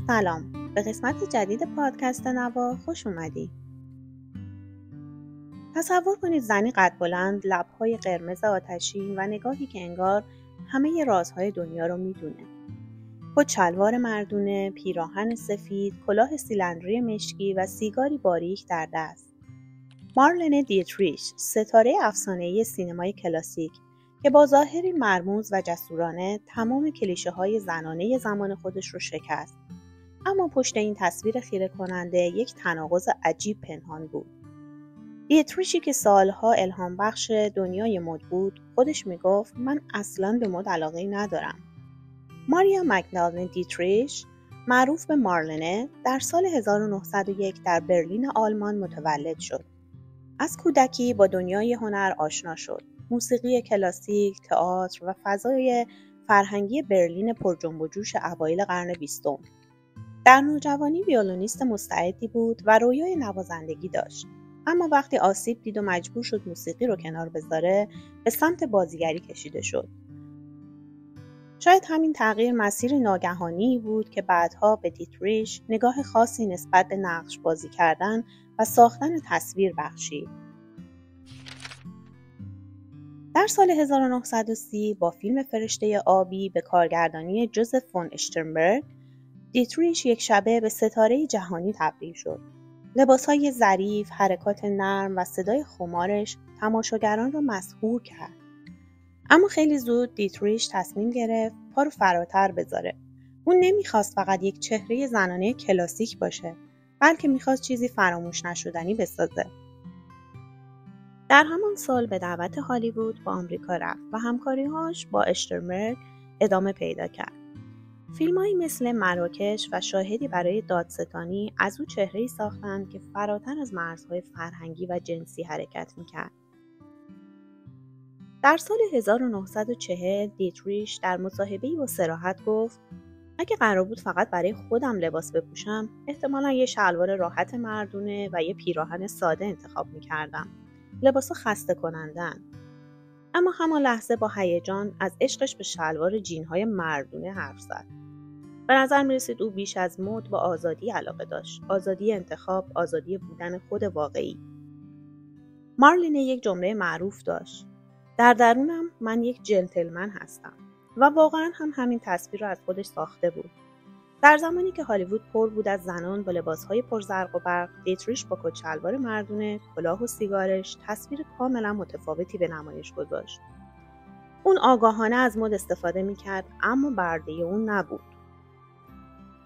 سلام، به قسمت جدید پادکست نوا خوش اومدی. تصور کنید زنی قد بلند، لب‌های قرمز آتشین و نگاهی که انگار همه رازهای دنیا رو میدونه. کت شلوار مردونه، پیراهن سفید، کلاه سیلندری مشکی و سیگاری باریک در دست. مارلن دیتریش، ستاره افسانه‌ای سینمای کلاسیک که با ظاهری مرموز و جسورانه تمام کلیشه‌های زنانه زمان خودش رو شکست. اما پشت این تصویر خیره کننده یک تناقض عجیب پنهان بود. دیتریشی که سالها الهام بخش دنیای مد بود، خودش میگفت من اصلاً به مد علاقه‌ای ندارم. ماریا مگدالن دیتریش، معروف به مارلنه، در سال 1901 در برلین آلمان متولد شد. از کودکی با دنیای هنر آشنا شد. موسیقی کلاسیک، تئاتر و فضای فرهنگی برلین پر جنب و جوش اوایل قرن 20. در نوجوانی ویولونیست مستعدی بود و رویای نوازندگی داشت. اما وقتی آسیب دید و مجبور شد موسیقی رو کنار بذاره، به سمت بازیگری کشیده شد. شاید همین تغییر مسیر ناگهانی بود که بعدها به دیتریش نگاه خاصی نسبت به نقش بازی کردن و ساختن تصویر بخشید. در سال 1930 با فیلم فرشته آبی به کارگردانی جوزف فون اشترنبرگ، دیتریش یک شبه به ستاره جهانی تبدیل شد. لباسهای ظریف، حرکات نرم و صدای خمارش تماشاگران را مسحور کرد. اما خیلی زود دیتریش تصمیم گرفت پا رو فراتر بذاره. اون نمیخواست فقط یک چهره زنانه کلاسیک باشه، بلکه میخواست چیزی فراموش نشدنی بسازه. در همان سال به دعوت هالیوود به آمریکا رفت و همکاری‌هاش با اشترنبرگ ادامه پیدا کرد. فیلم‌هایی مثل مراکش و شاهدی برای دادستانی از او چهره‌ای ساختند که فراتر از مرزهای فرهنگی و جنسی حرکت می‌کرد. در سال 1940 دیتریش در مصاحبه‌ای با صراحت گفت: اگه قرار بود فقط برای خودم لباس بپوشم، احتمالاً یه شلوار راحت مردونه و یه پیراهن ساده انتخاب می‌کردم. لباسا خسته کنندن. اما همان لحظه با هیجان از عشقش به شلوار جین‌های مردونه حرف زد. به نظر می‌رسید او بیش از مد و آزادی علاقه داشت. آزادی انتخاب، آزادی بودن خود واقعی. مارلن یک جمله معروف داشت: در درونم من یک جنتلمن هستم. و واقعاً هم همین تصویر را از خودش ساخته بود. در زمانی که هالیوود پر بود از زنان با لباس‌های پرزرق و برق، دیتریش با کت شلوار مردونه، کلاه و سیگارش تصویر کاملا متفاوتی به نمایش گذاشت. اون آگاهانه از مد استفاده می‌کرد، اما برده اون نبود.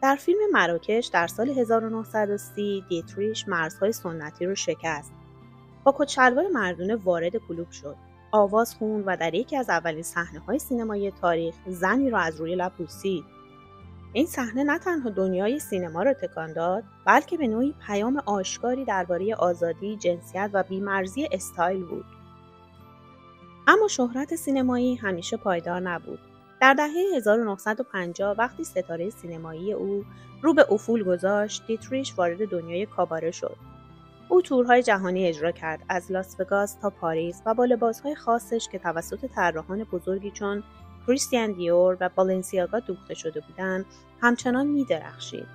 در فیلم مراکش در سال 1930 دیتریش مرزهای سنتی رو شکست. با کت شلوار مردونه وارد کلوب شد. آواز خوند و در یکی از اولین صحنه‌های سینمایی تاریخ زنی را از روی لب بوسید. این صحنه نه تنها دنیای سینما را تکان داد، بلکه به نوعی پیام آشکاری درباره آزادی، جنسیت و بی‌مرزی استایل بود. اما شهرت سینمایی همیشه پایدار نبود. در دهه 1950 وقتی ستاره سینمایی او رو به افول گذاشت، دیتریش وارد دنیای کاباره شد. او تورهای جهانی اجرا کرد، از لاس وگاس تا پاریس، و با لباسهای خاصش که توسط طراحان بزرگی چون کریستیان دیور و بالنسیاگا دوخته شده بودند، همچنان می‌درخشید.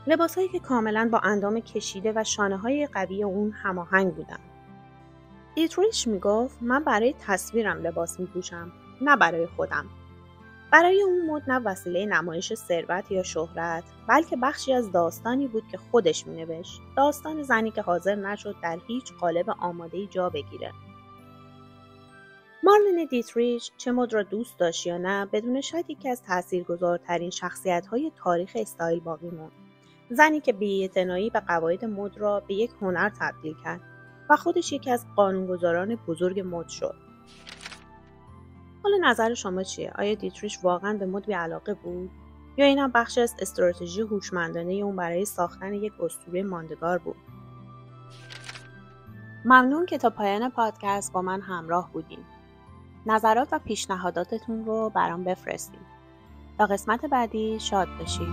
لباسهایی که کاملاً با اندام کشیده و شانه‌های قوی اون هماهنگ بودند. دیتریش میگفت من برای تصویرم لباس می‌پوشم، نه برای خودم. برای اون مد نه وسیله نمایش ثروت یا شهرت، بلکه بخشی از داستانی بود که خودش می‌نوشت. داستان زنی که حاضر نشد در هیچ قالب آماده‌ای جا بگیره. مارلن دیتریش چه مد را دوست داشت یا نه، بدون شک یکی از تاثیرگذارترین شخصیت‌های تاریخ استایل باقی ماند. زنی که بی‌اعتنایی به قواعد مد را به یک هنر تبدیل کرد و خودش یکی از قانونگذاران بزرگ مد شد. حالا نظر شما چیه؟ آیا دیتریش واقعاً به مد بی‌علاقه بود؟ یا اینم بخشی از استراتژی هوشمندانه اون برای ساختن یک اسطوره ماندگار بود؟ ممنون که تا پایان پادکست با من همراه بودین. نظرات و پیشنهاداتتون رو برام بفرستید. تا قسمت بعدی شاد باشید.